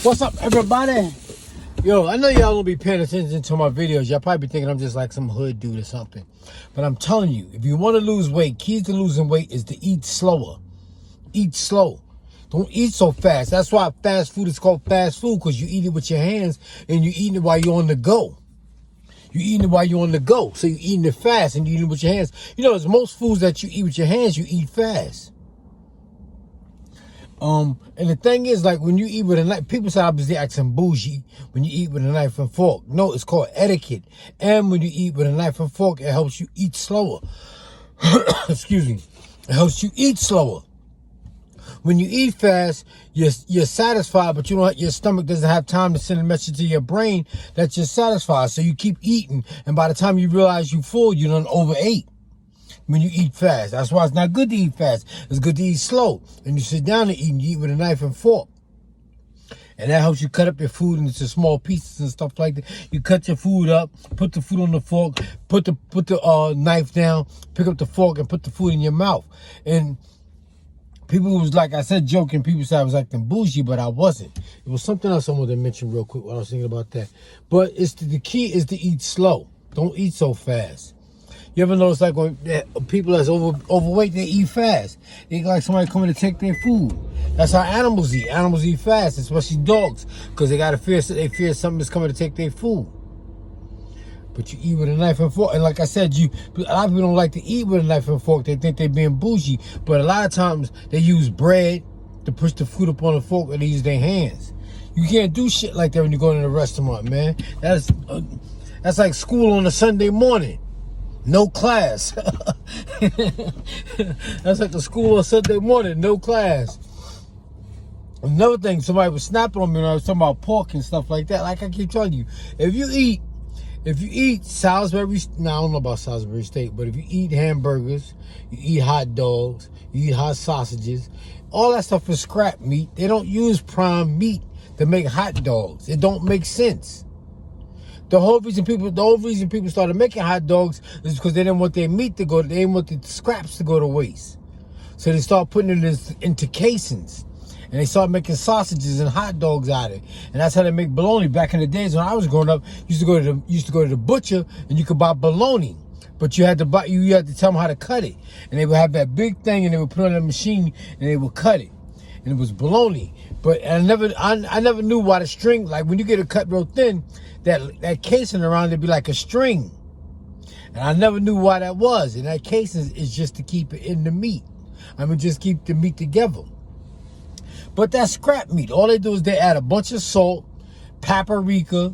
What's up, everybody? Yo, I know y'all don't be paying attention to my videos. Y'all probably be thinking I'm just like some hood dude or something. But I'm telling you, if you want to lose weight, keys to losing weight is to eat slower. Eat slow. Don't eat so fast. That's why fast food is called fast food, because you eat it with your hands and you're eating it while you're on the go. You're eating it while you're on the go. So you're eating it fast and you're eating it with your hands. You know, there's most foods that you eat with your hands, you eat fast. And the thing is, like, when you eat with a knife, people say I was acting bougie when you eat with a knife and fork. No, it's called etiquette. And when you eat with a knife and fork, it helps you eat slower. Excuse me. It helps you eat slower. When you eat fast, you're satisfied, but your stomach doesn't have time to send a message to your brain that you're satisfied. So you keep eating, and by the time you realize you're full, you done overate. When you eat fast. That's why it's not good to eat fast. It's good to eat slow. And you sit down and you eat with a knife and fork. And that helps you cut up your food into small pieces and stuff like that. You cut your food up, put the food on the fork, put the knife down, pick up the fork and put the food in your mouth. And people was, like I said, joking. People said I was acting bougie, but I wasn't. It was something else I wanted to mention real quick while I was thinking about that. But it's the key is to eat slow. Don't eat so fast. You ever notice, like, when people that's overweight, they eat fast. They eat like somebody coming to take their food. That's how animals eat. Animals eat fast, especially dogs, because they fear something is coming to take their food. But you eat with a knife and fork, and like I said, a lot of people don't like to eat with a knife and fork. They think they're being bougie, but a lot of times they use bread to push the food up on the fork, and they use their hands. You can't do shit like that when you go in a restaurant, man. That's like school on a Sunday morning. No class. That's like the school on Sunday morning. No class. Another thing, somebody was snapping on me when I was talking about pork and stuff like that. Like I keep telling you, if you eat Salisbury, now I don't know about Salisbury steak, but if you eat hamburgers, you eat hot dogs, you eat hot sausages, all that stuff is scrap meat. They don't use prime meat to make hot dogs. It don't make sense. The whole reason people started making hot dogs is because they didn't want their meat to go. They didn't want the scraps to go to waste. So they started putting it into casings, and they started making sausages and hot dogs out of it. And that's how they make bologna. Back in the days when I was growing up, used to go to the butcher and you could buy bologna, but you had to tell them how to cut it. And they would have that big thing, and they would put it on the machine and they would cut it, and it was bologna. But I never knew why the string, like when you get it cut real thin, that casing around it be like a string. And I never knew why that was. And that casing is just to keep it in the meat. Just keep the meat together. But that's scrap meat. All they do is they add a bunch of salt, paprika,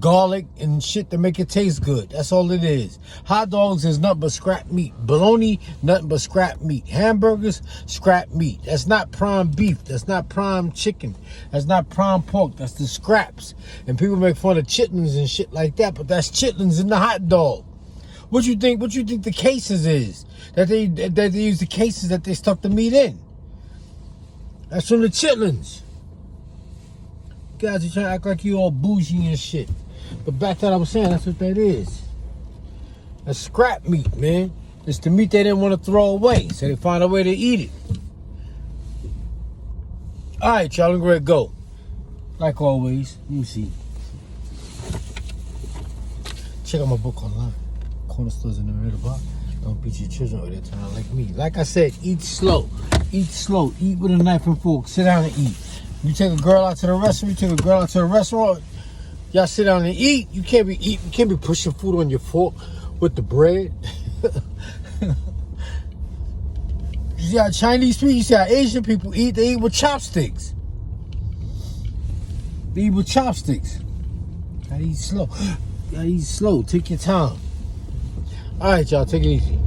garlic, and shit to make it taste good. That's all it is. Hot dogs is nothing but scrap meat. Bologna, nothing but scrap meat. Hamburgers, scrap meat. That's not prime beef. That's not prime chicken. That's not prime pork. That's the scraps. And people make fun of chitlins and shit like that, but that's chitlins in the hot dog. What you think the cases is? That they use the cases that they stuff the meat in. That's from the chitlins. You guys are trying to act like you all bougie and shit. But back to what I was saying, that's what that is. That's scrap meat, man. It's the meat they didn't want to throw away, so they find a way to eat it. All right, y'all, I'm ready to go. Like always, let me see. Check out my book online. Corner stores in the middle box. Don't beat your children or they turn out like me. Like I said, eat slow. Eat slow. Eat with a knife and fork. Sit down and eat. You take a girl out to the restaurant, y'all sit down and eat. You can't be pushing food on your fork with the bread. You see how Chinese people, you see how Asian people eat, they eat with chopsticks. They eat with chopsticks. Gotta eat slow. Take your time. All right, y'all, take it easy.